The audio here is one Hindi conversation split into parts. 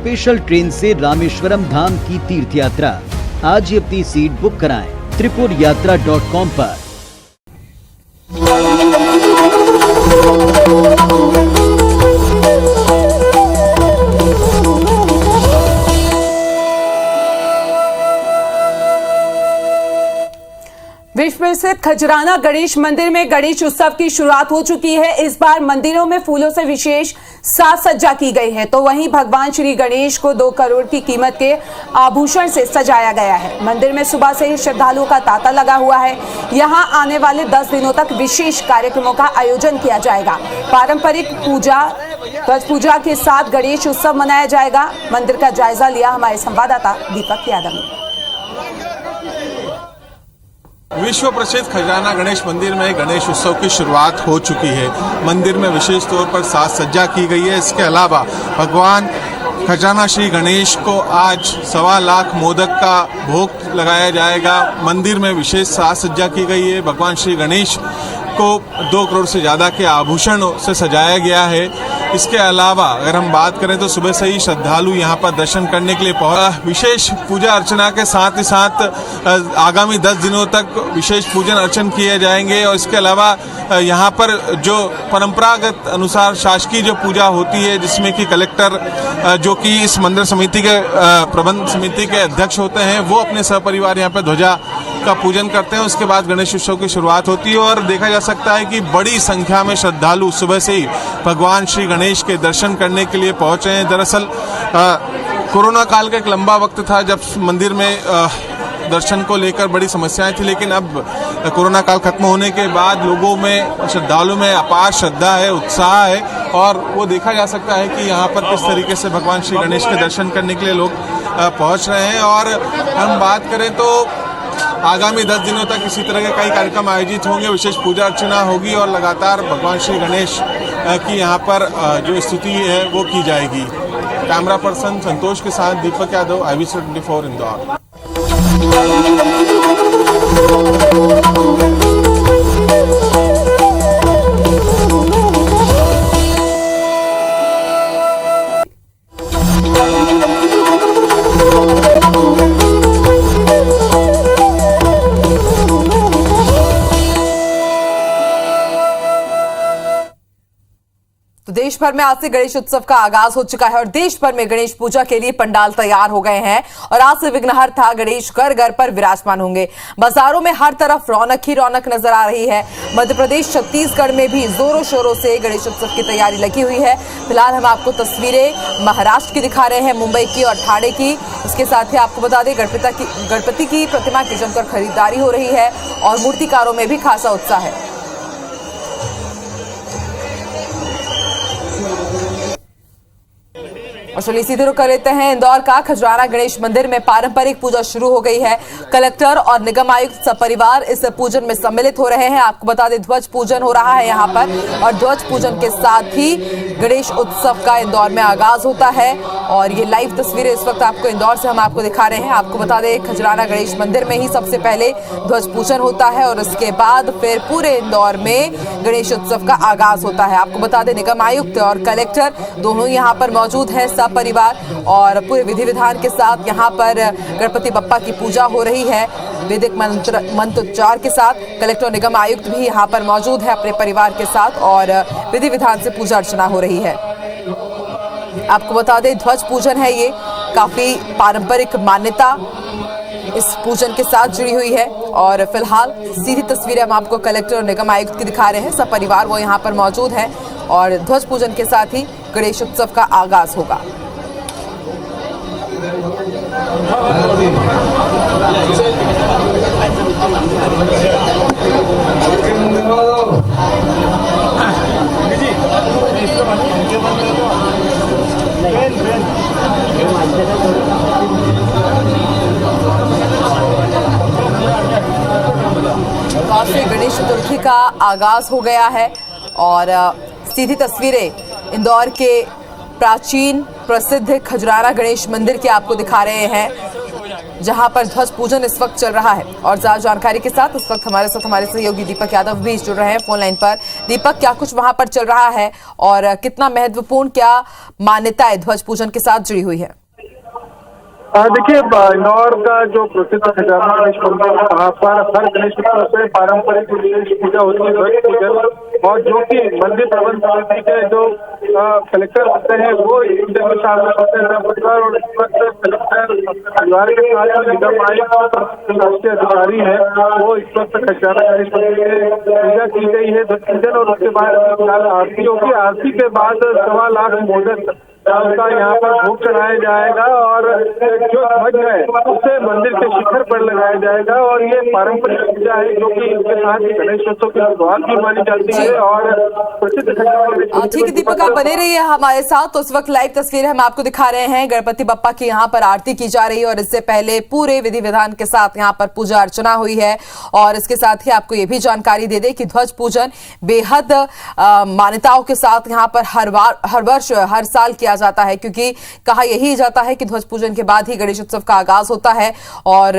स्पेशल ट्रेन से रामेश्वरम धाम की तीर्थ यात्रा। आज ही अपनी सीट बुक कराएं tripurayatra.com पर। विश्व प्रसिद्ध खजराना गणेश मंदिर में गणेश उत्सव की शुरुआत हो चुकी है। इस बार मंदिरों में फूलों से विशेष साज सज्जा की गई है, तो वहीं भगवान श्री गणेश को 2 करोड़ की कीमत के आभूषण से सजाया गया है। मंदिर में सुबह से ही श्रद्धालुओं का तांता लगा हुआ है। यहां आने वाले 10 दिनों तक विशेष कार्यक्रमों का आयोजन किया जाएगा। पारंपरिक ध्वज पूजा के साथ गणेश उत्सव मनाया जाएगा। मंदिर का जायजा लिया हमारे संवाददाता दीपक यादव ने। विश्व प्रसिद्ध खजराना गणेश मंदिर में गणेश उत्सव की शुरुआत हो चुकी है। मंदिर में विशेष तौर पर साज सज्जा की गई है। इसके अलावा भगवान खजराना श्री गणेश को आज 1.25 लाख मोदक का भोग लगाया जाएगा। मंदिर में विशेष साज सज्जा की गई है। भगवान श्री गणेश को 2 करोड़ से ज्यादा के आभूषणों से सजाया गया है। इसके अलावा अगर हम बात करें तो सुबह से ही श्रद्धालु यहां पर दर्शन करने के लिए पहुंचे। विशेष पूजा अर्चना के साथ ही साथ आगामी 10 दिनों तक विशेष पूजन अर्चन किए जाएंगे। और इसके अलावा यहां पर जो परंपरागत अनुसार शासकीय जो पूजा होती है, जिसमें कि कलेक्टर जो कि इस मंदिर समिति के प्रबंध समिति के अध्यक्ष होते हैं, वो अपने सहपरिवार यहाँ पर ध्वजा का पूजन करते हैं। उसके बाद गणेश उत्सव की शुरुआत होती है और देखा जा सकता है कि बड़ी संख्या में श्रद्धालु सुबह से ही भगवान श्री गणेश के दर्शन करने के लिए पहुंचे हैं। दरअसल कोरोना काल का एक लंबा वक्त था जब मंदिर में दर्शन को लेकर बड़ी समस्याएं थी, लेकिन अब कोरोना काल खत्म होने के बाद लोगों में, श्रद्धालु में अपार श्रद्धा है, उत्साह है और वो देखा जा सकता है कि यहाँ पर किस तरीके से भगवान श्री गणेश के दर्शन करने के लिए लोग पहुँच रहे हैं। और हम बात करें तो आगामी 10 दिनों तक इसी तरह के कई कार्यक्रम आयोजित होंगे। विशेष पूजा अर्चना होगी और लगातार भगवान श्री गणेश की यहाँ पर जो स्तुति है वो की जाएगी। कैमरा पर्सन संतोष के साथ दीपक यादव, IBC 24 इंदौर। देश भर में आज से गणेश उत्सव का आगाज हो चुका है और देश भर में गणेश पूजा के लिए पंडाल तैयार हो गए हैं और आज से विघ्नहर्ता गणेश घर घर पर विराजमान होंगे। बाजारों में हर तरफ रौनक ही रौनक नजर आ रही है। मध्य प्रदेश, छत्तीसगढ़ में भी जोरों शोरों से गणेश उत्सव की तैयारी लगी हुई है। फिलहाल हम आपको तस्वीरें महाराष्ट्र की दिखा रहे हैं, मुंबई की और ठाणे की। इसके साथ ही आपको बता दें गणपति की प्रतिमा की जमकर खरीदारी हो रही है और मूर्तिकारों में भी खासा उत्साह है। और चलिए सीधे रुख कर लेते हैं इंदौर का। खजराना गणेश मंदिर में पारंपरिक पूजा शुरू हो गई है। कलेक्टर और निगम आयुक्त सपरिवार इस पूजन में सम्मिलित हो रहे हैं। आपको बता दें ध्वज पूजन हो रहा है यहाँ पर और ध्वज पूजन के साथ ही गणेश उत्सव का इंदौर में आगाज होता है। और ये लाइव तस्वीरें इस वक्त आपको इंदौर से हम आपको दिखा रहे हैं। आपको बता दें खजराना गणेश मंदिर में ही सबसे पहले ध्वज पूजन होता है और उसके बाद फिर पूरे इंदौर में गणेश उत्सव का आगाज होता है। आपको बता दें निगम आयुक्त और कलेक्टर दोनों यहाँ पर मौजूद हैं परिवार और पूरे विधि विधान के साथ यहाँ पर गणपति बप्पा की पूजा हो रही है। वैदिक मंत्रोच्चार के साथ कलेक्टर निगम आयुक्त भी यहाँ पर मौजूद है अपने परिवार के साथ और विधि विधान से पूजा अर्चना हो रही है। आपको बता दें ध्वज पूजन है, ये काफी पारंपरिक मान्यता इस पूजन के साथ जुड़ी हुई है। और फिलहाल सीधी तस्वीरें हम आपको कलेक्टर और निगम आयुक्त की दिखा रहे हैं। सब परिवार वो यहाँ पर मौजूद है और ध्वज पूजन के साथ ही गणेश उत्सव का आगाज होगा। आज से गणेश चतुर्थी का आगाज हो गया है और सीधी तस्वीरें इंदौर के प्राचीन प्रसिद्ध खजराना गणेश मंदिर की आपको दिखा रहे हैं। जहां पर ध्वज पूजन इस वक्त चल रहा है। और ज्यादा जानकारी के साथ इस वक्त हमारे साथ हमारे सहयोगी दीपक यादव भी जुड़ रहे हैं फोन लाइन पर। दीपक, क्या कुछ वहां पर चल रहा है और कितना महत्वपूर्ण, क्या मान्यताएं ध्वज पूजन के साथ जुड़ी हुई है? देखिए, इंदौर का जो प्रसिद्ध खजाना गणेश मंदिर है, वहाँ पर हर गणेश उत्सव से पारंपरिक विशेष पूजा होती है, ध्वज पूजन, और जो कि मंदिर प्रबंध समिति के जो कलेक्टर होते हैं वो इस पूजा में शामिल होते हैं। और इस वक्त कलेक्टर परिवार के साथ निगम आयुक्त राष्ट्रीय अधिकारी है, वो इस वक्त खजाना गणेश मंदिर में पूजा की गई है ध्वज पूजन, और उसके बाद आरती होगी। आरती के बाद 1.25 लाख मोदक का यहाँ पर भोग चढ़ाया जाएगा और जो ध्वज है उसे मंदिर के शिखर पर लगाया जाएगा। और ये पारंपरिक पूजा है जो कि इसके साथ गणेशोत्सव की शुरुआत भी मानी जाती है। और प्रसिद्ध ठीक है दीपक, आप बने रहिए हमारे साथ। तो इस वक्त लाइव तस्वीरें हम आपको दिखा रहे हैं। गणपति बप्पा की यहाँ पर आरती की जा रही है और इससे पहले पूरे विधि विधान के साथ यहाँ पर पूजा अर्चना हुई है। और इसके साथ ही आपको ये भी जानकारी दे दें कि ध्वज पूजन बेहद मान्यताओं के साथ यहाँ पर हर वर्ष हर साल किया जाता है, क्योंकि कहा यही जाता है कि ध्वज पूजन के बाद ही गणेश उत्सव का आगाज होता है। और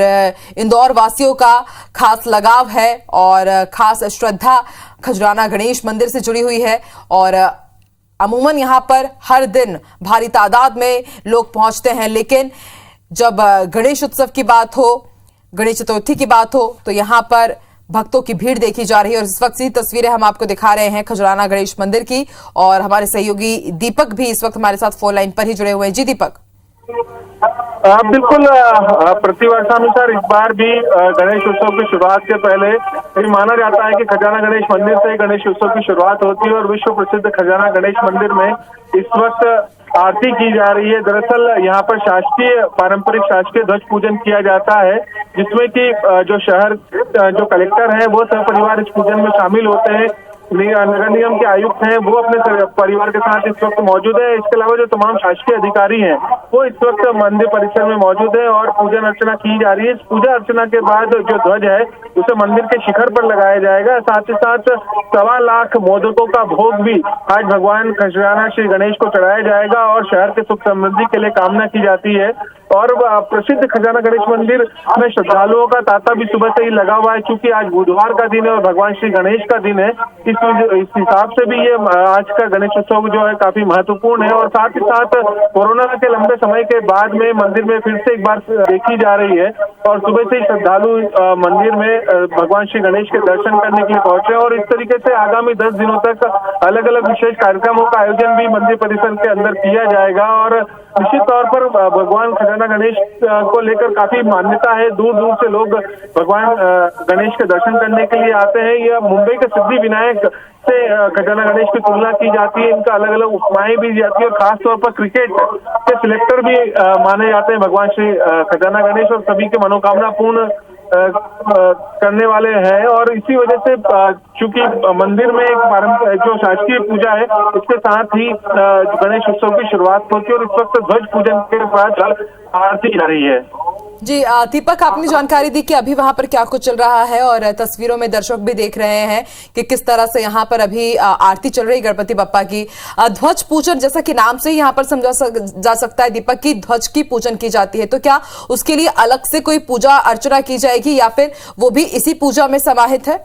इंदौर वासियों का खास लगाव है और खास श्रद्धा खजराना गणेश मंदिर से जुड़ी हुई है। और अमूमन यहां पर हर दिन भारी तादाद में लोग पहुंचते हैं, लेकिन जब गणेश उत्सव की बात हो, गणेश चतुर्थी की बात हो, तो यहां पर भक्तों की भीड़ देखी जा रही है। और इस वक्त की तस्वीरें हम आपको दिखा रहे हैं खजराना गणेश मंदिर की, और हमारे सहयोगी दीपक भी इस वक्त हमारे साथ फोन लाइन पर ही जुड़े हुए हैं। जी दीपक। बिल्कुल, प्रतिवर्षानुसार इस बार भी गणेश उत्सव की शुरुआत के पहले ये माना जाता है कि खजाना गणेश मंदिर से गणेश उत्सव की शुरुआत होती है। और विश्व प्रसिद्ध खजाना गणेश मंदिर में इस वक्त आरती की जा रही है। दरअसल यहाँ पर शासकीय पारंपरिक शासकीय ध्वज पूजन किया जाता है, जिसमें कि जो शहर जो कलेक्टर हैं वो सपरिवार इस पूजन में शामिल होते हैं। नगर निगम के आयुक्त हैं वो अपने परिवार के साथ इस वक्त मौजूद है। इसके अलावा जो तमाम शासकीय अधिकारी हैं वो इस वक्त मंदिर परिसर में मौजूद है और पूजन अर्चना की जा रही है। इस पूजा अर्चना के बाद जो ध्वज है उसे मंदिर के शिखर पर लगाया जाएगा। साथ ही साथ 1.25 लाख मोदकों का भोग भी आज भगवान खजराना श्री गणेश को चढ़ाया जाएगा और शहर के सुख समृद्धि के लिए कामना की जाती है। और प्रसिद्ध खजाना गणेश मंदिर में श्रद्धालुओं का तांता भी सुबह से ही लगा हुआ है, क्योंकि आज बुधवार का दिन है और भगवान श्री गणेश का दिन है। इस हिसाब से भी ये आज का गणेश उत्सव जो है काफी महत्वपूर्ण है। और साथ ही साथ कोरोना के लंबे समय के बाद में मंदिर में फिर से एक बार देखी जा रही है और सुबह से ही श्रद्धालु मंदिर में भगवान श्री गणेश के दर्शन करने के लिए पहुंचे। और इस तरीके से आगामी 10 दिनों तक अलग अलग विशेष कार्यक्रमों का आयोजन भी मंदिर परिसर के अंदर किया जाएगा। और निश्चित तौर पर भगवान खजाना गणेश को लेकर काफी मान्यता है। दूर दूर से लोग भगवान गणेश के दर्शन करने के लिए आते हैं। यह मुंबई के सिद्धि विनायक से खजाना गणेश की तुलना की जाती है। इनका अलग अलग उपमाएं भी जाती है और खासतौर पर क्रिकेट के सिलेक्टर भी माने जाते हैं भगवान श्री खजाना गणेश, और सभी के मनोकामना पूर्ण करने वाले हैं। और इसी वजह से चूंकि मंदिर में एक पारंपरिक जो शासकीय पूजा है उसके साथ ही गणेश उत्सव की शुरुआत होती है और इस वक्त ध्वज पूजन के बाद आरती जा रही है। जी दीपक, आपने जानकारी दी कि अभी वहां पर क्या कुछ चल रहा है और तस्वीरों में दर्शक भी देख रहे हैं कि किस तरह से यहाँ पर अभी आरती चल रही गणपति बप्पा की। ध्वज पूजन जैसा कि नाम से ही यहाँ पर समझा जा सकता है दीपक की ध्वज की पूजन की जाती है, तो क्या उसके लिए अलग से कोई पूजा अर्चना की जाएगी या फिर वो भी इसी पूजा में समाहित है?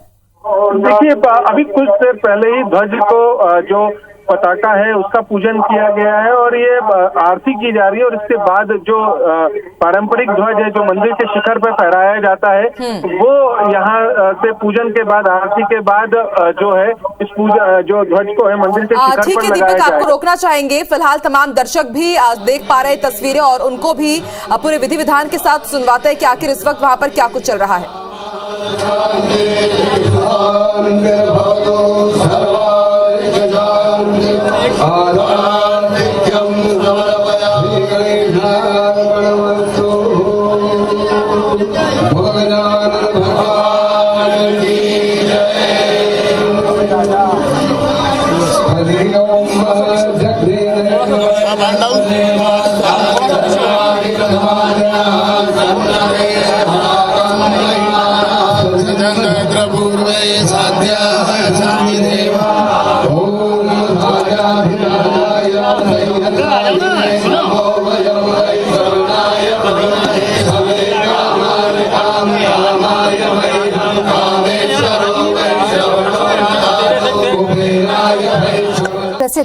देखिए, अभी कुछ देर पहले ही ध्वज को जो पताका है उसका पूजन किया गया है और ये आरती की जा रही है। और इसके बाद जो पारंपरिक ध्वज है जो मंदिर के शिखर पर फहराया जाता है वो यहाँ से पूजन के बाद आरती के बाद जो है इस पूजा जो ध्वज को है मंदिर के शिखर ठीक पर है लगाया दीपक, जाएगा। आपको रोकना चाहेंगे। फिलहाल तमाम दर्शक भी देख पा रहे तस्वीरें और उनको भी पूरे विधि विधान के साथ सुनवाते हैं कि आखिर इस वक्त वहां पर क्या कुछ चल रहा है।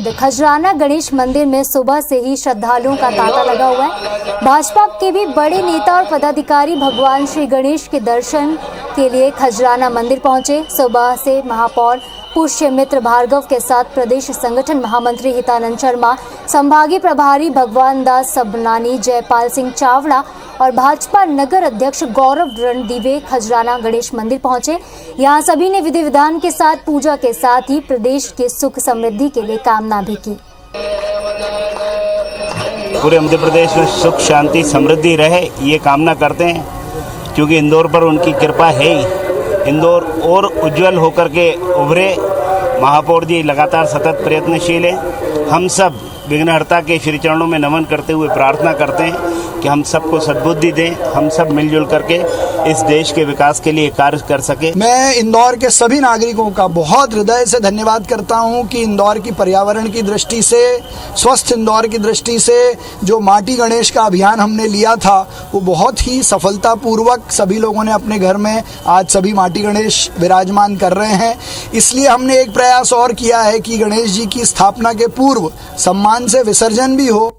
प्रसिद्ध खजराना गणेश मंदिर में सुबह से ही श्रद्धालुओं का तांता लगा हुआ है। भाजपा के भी बड़े नेता और पदाधिकारी भगवान श्री गणेश के दर्शन के लिए खजराना मंदिर पहुंचे। सुबह से महापौर पुष्यमित्र भार्गव के साथ प्रदेश संगठन महामंत्री हितानंद शर्मा, संभागीय प्रभारी भगवान दास सबनानी, जयपाल सिंह चावड़ा और भाजपा नगर अध्यक्ष गौरव रणदीवे खजराना गणेश मंदिर पहुंचे। यहां सभी ने विधि विधान के साथ पूजा के साथ ही प्रदेश के सुख समृद्धि के लिए कामना भी की। पूरे मध्य प्रदेश में सुख शांति समृद्धि रहे ये कामना करते हैं, क्योंकि इंदौर पर उनकी कृपा है ही। इंदौर और उज्जवल होकर के उभरे। महापौर जी लगातार सतत प्रयत्नशील हैं। हम सब विघ्नहर्ता के श्री चरणों में नमन करते हुए प्रार्थना करते हैं कि हम सबको सद्बुद्धि दें, हम सब मिलजुल करके इस देश के विकास के लिए कार्य कर सके। मैं इंदौर के सभी नागरिकों का बहुत हृदय से धन्यवाद करता हूं कि इंदौर की पर्यावरण की दृष्टि से, स्वस्थ इंदौर की दृष्टि से जो माटी गणेश का अभियान हमने लिया था वो बहुत ही सफलतापूर्वक सभी लोगों ने अपने घर में आज सभी माटी गणेश विराजमान कर रहे हैं। इसलिए हमने एक प्रयास और किया है कि गणेश जी की स्थापना के पूर्व सम्मान से विसर्जन भी हो।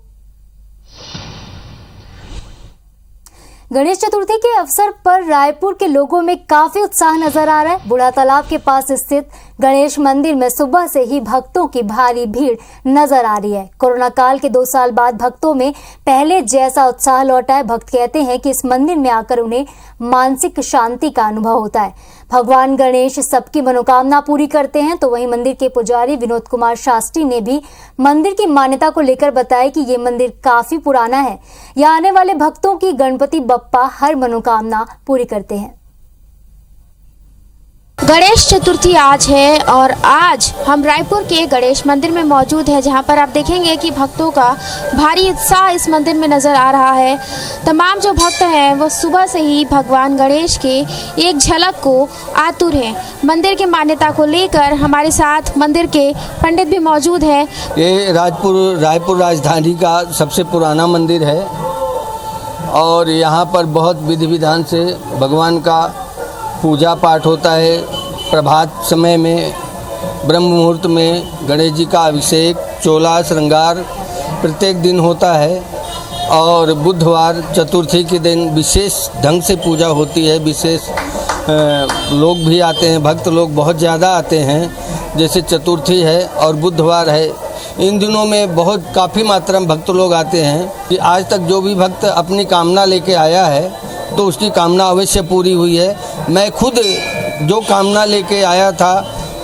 गणेश चतुर्थी के अवसर पर रायपुर के लोगों में काफी उत्साह नजर आ रहा है। बूढ़ा तालाब के पास स्थित गणेश मंदिर में सुबह से ही भक्तों की भारी भीड़ नजर आ रही है। कोरोना काल के 2 साल बाद भक्तों में पहले जैसा उत्साह लौटा है। भक्त कहते हैं कि इस मंदिर में आकर उन्हें मानसिक शांति का अनुभव होता है। भगवान गणेश सबकी मनोकामना पूरी करते हैं। तो वहीं मंदिर के पुजारी विनोद कुमार शास्त्री ने भी मंदिर की मान्यता को लेकर बताया कि ये मंदिर काफी पुराना है। यहाँ आने वाले भक्तों की गणपति बप्पा हर मनोकामना पूरी करते हैं। गणेश चतुर्थी आज है और आज हम रायपुर के गणेश मंदिर में मौजूद हैं, जहां पर आप देखेंगे कि भक्तों का भारी उत्साह इस मंदिर में नजर आ रहा है। तमाम जो भक्त हैं वो सुबह से ही भगवान गणेश के एक झलक को आतुर हैं। मंदिर की मान्यता को लेकर हमारे साथ मंदिर के पंडित भी मौजूद हैं। ये रायपुर राजधानी का सबसे पुराना मंदिर है और यहाँ पर बहुत विधि विधान से भगवान का पूजा पाठ होता है। प्रभात समय में ब्रह्म मुहूर्त में गणेश जी का अभिषेक, चोला श्रृंगार प्रत्येक दिन होता है और बुधवार चतुर्थी के दिन विशेष ढंग से पूजा होती है। विशेष लोग भी आते हैं, भक्त लोग बहुत ज़्यादा आते हैं। जैसे चतुर्थी है और बुधवार है, इन दिनों में बहुत काफ़ी मात्रा में भक्त लोग आते हैं। कि आज तक जो भी भक्त अपनी कामना लेके आया है तो उसकी कामना अवश्य पूरी हुई है। मैं खुद जो कामना लेके आया था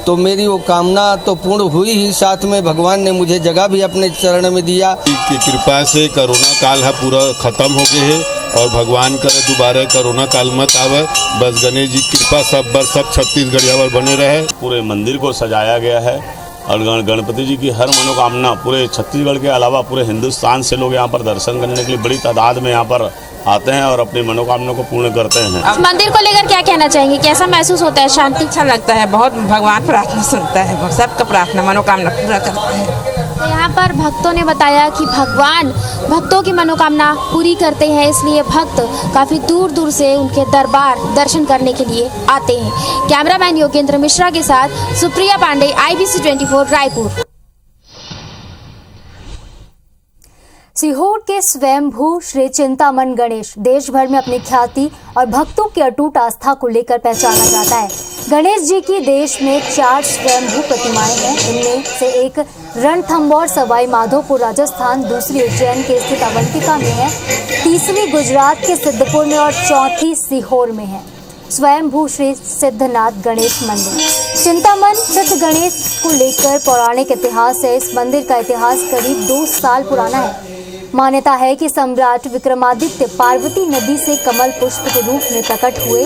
तो मेरी वो कामना तो पूर्ण हुई ही, साथ में भगवान ने मुझे जगह भी अपने चरण में दिया। की कृपा से कोरोना काल है पूरा खत्म हो गए है और भगवान करे दोबारा कोरोना काल मत आवे। बस गणेश जी कृपा सब छत्तीसगढ़ बने रहे। पूरे मंदिर को सजाया गया है और गणपति जी की हर मनोकामना पूरे छत्तीसगढ़ के अलावा पूरे हिंदुस्तान से लोग यहाँ पर दर्शन करने के लिए बड़ी तादाद में यहाँ पर आते हैं और अपनी मनोकामना को पूर्ण करते हैं। इस मंदिर को लेकर क्या कहना चाहेंगे, कैसा महसूस होता है? शांति अच्छा लगता है, बहुत भगवान प्रार्थना सुनता है, सबका प्रार्थना मनोकामना पूरा करता है। तो यहाँ पर भक्तों ने बताया कि भगवान भक्तों की मनोकामना पूरी करते हैं, इसलिए भक्त काफी दूर दूर से उनके दरबार दर्शन करने के लिए आते हैं। कैमरामैन योगेंद्र मिश्रा के साथ सुप्रिया पांडे, IBC 24 रायपुर। सीहोर के स्वयंभू श्री चिंतामन गणेश देश भर में अपनी ख्याति और भक्तों की अटूट आस्था को लेकर पहचाना जाता है। गणेश जी की देश में 4 स्वयंभू प्रतिमाएं हैं। इनमें से एक रणथंभौर सवाई माधोपुर राजस्थान, दूसरी उज्जैन के स्थित अवंतिका में है, तीसरी गुजरात के सिद्धपुर में और चौथी सीहोर में है। स्वयंभू श्री सिद्धनाथ गणेश मंदिर। चिंतामन सिद्ध गणेश को लेकर पौराणिक इतिहास है। इस मंदिर का इतिहास करीब 2 साल पुराना है। मान्यता है कि सम्राट विक्रमादित्य पार्वती नदी से कमल पुष्प के रूप में प्रकट हुए।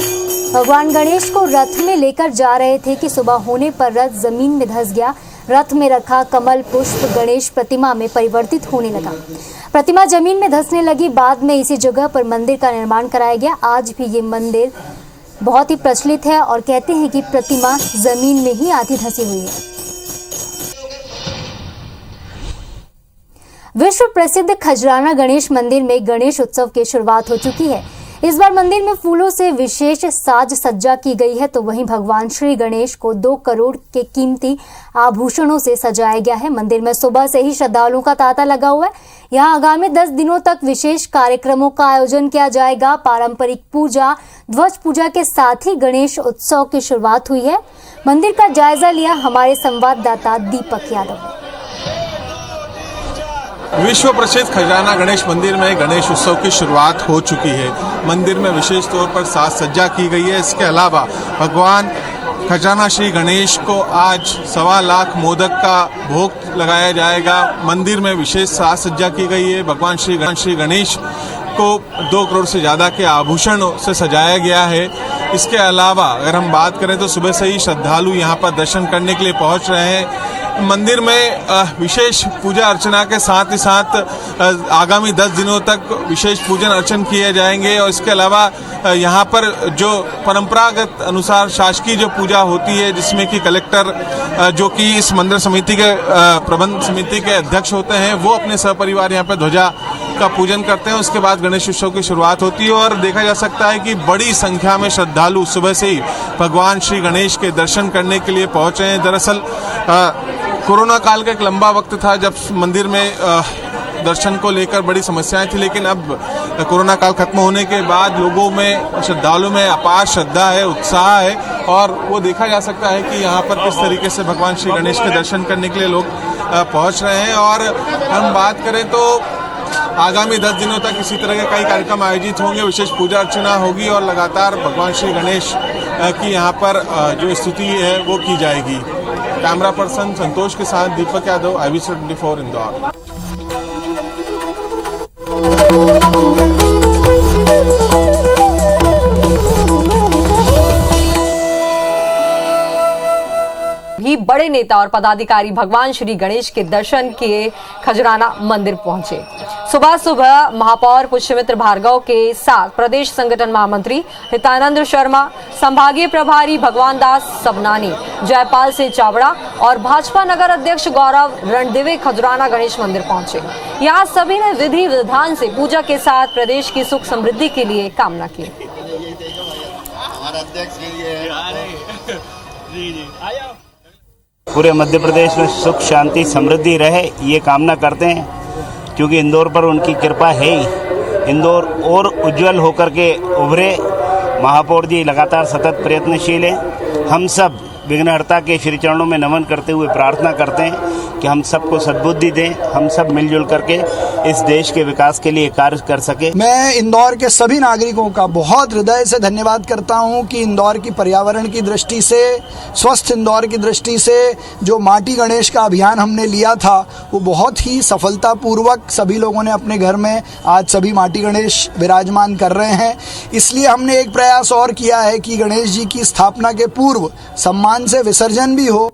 भगवान गणेश को रथ में लेकर जा रहे थे कि सुबह होने पर रथ जमीन में धंस गया। रथ में रखा कमल पुष्प गणेश प्रतिमा में परिवर्तित होने लगा। प्रतिमा जमीन में धंसने लगी। बाद में इसी जगह पर मंदिर का निर्माण कराया गया। आज भी ये मंदिर बहुत ही प्रचलित है और कहते हैं कि प्रतिमा जमीन में ही आधी धंसी हुई है। विश्व प्रसिद्ध खजराना गणेश मंदिर में गणेश उत्सव की शुरुआत हो चुकी है। इस बार मंदिर में फूलों से विशेष साज सज्जा की गई है, तो वहीं भगवान श्री गणेश को 2 करोड़ के कीमती आभूषणों से सजाया गया है। मंदिर में सुबह से ही श्रद्धालुओं का तांता लगा हुआ है। यहाँ आगामी 10 दिनों तक विशेष कार्यक्रमों का आयोजन किया जाएगा। पारंपरिक पूजा, ध्वज पूजा के साथ ही गणेश उत्सव की शुरुआत हुई है। मंदिर का जायजा लिया हमारे संवाददाता दीपक यादव ने। विश्व प्रसिद्ध खजाना गणेश मंदिर में गणेश उत्सव की शुरुआत हो चुकी है। मंदिर में विशेष तौर पर साज सज्जा की गई है। इसके अलावा भगवान खजाना श्री गणेश को आज 1.25 लाख मोदक का भोग लगाया जाएगा। मंदिर में विशेष साज सज्जा की गई है। भगवान श्री गणेश को 2 करोड़ से ज्यादा के आभूषणों से सजाया गया है। इसके अलावा अगर हम बात करें तो सुबह से ही श्रद्धालु यहाँ पर दर्शन करने के लिए पहुंच रहे हैं। मंदिर में विशेष पूजा अर्चना के साथ ही साथ आगामी 10 दिनों तक विशेष पूजन अर्चन किए जाएंगे। और इसके अलावा यहाँ पर जो परंपरागत अनुसार शासकीय जो पूजा होती है, जिसमें कि कलेक्टर जो कि इस मंदिर समिति के प्रबंध समिति के अध्यक्ष होते हैं, वो अपने सपरिवार यहाँ पर ध्वजा का पूजन करते हैं। उसके बाद गणेश उत्सव की शुरुआत होती है और देखा जा सकता है कि बड़ी संख्या में श्रद्धालु सुबह से ही भगवान श्री गणेश के दर्शन करने के लिए पहुंचे हैं। दरअसल कोरोना काल का एक लंबा वक्त था जब मंदिर में दर्शन को लेकर बड़ी समस्याएं थी, लेकिन अब कोरोना काल खत्म होने के बाद लोगों में, श्रद्धालुओं में अपार श्रद्धा है, उत्साह है और वो देखा जा सकता है कि यहाँ पर किस तरीके से भगवान श्री गणेश के दर्शन करने के लिए लोग पहुँच रहे हैं। और हम बात करें तो आगामी 10 दिनों तक इसी तरह के कई कार्यक्रम आयोजित होंगे। विशेष पूजा अर्चना होगी और लगातार भगवान श्री गणेश की यहाँ पर जो स्तुति है वो की जाएगी। कैमरा पर्सन संतोष के साथ दीपक यादव, IBC 24 इंदौर। भी बड़े नेता और पदाधिकारी भगवान श्री गणेश के दर्शन के खजराना मंदिर पहुंचे। सुबह सुबह महापौर पुष्यमित्र भार्गव के साथ प्रदेश संगठन महामंत्री हितानंद शर्मा, संभागीय प्रभारी भगवान दास सबनानी, जयपाल सिंह चावड़ा और भाजपा नगर अध्यक्ष गौरव रणदिवे खजराना गणेश मंदिर पहुंचे। यहाँ सभी ने विधि विधान से पूजा के साथ प्रदेश की सुख समृद्धि के लिए कामना की। पूरे मध्य प्रदेश में सुख शांति समृद्धि रहे, ये कामना करते हैं, क्योंकि इंदौर पर उनकी कृपा है ही। इंदौर और उज्जवल होकर के उभरे। महापौर जी लगातार सतत प्रयत्नशील हैं। हम सब विघ्नहर्ता के श्री चरणों में नमन करते हुए प्रार्थना करते हैं कि हम सबको सद्बुद्धि दें, हम सब मिलजुल करके इस देश के विकास के लिए कार्य कर सके। मैं इंदौर के सभी नागरिकों का बहुत हृदय से धन्यवाद करता हूं कि इंदौर की पर्यावरण की दृष्टि से, स्वस्थ इंदौर की दृष्टि से जो माटी गणेश का अभियान हमने लिया था वो बहुत ही सफलतापूर्वक सभी लोगों ने अपने घर में आज सभी माटी गणेश विराजमान कर रहे हैं। इसलिए हमने एक प्रयास और किया है कि गणेश जी की स्थापना के पूर्व सम्मान से विसर्जन भी हो।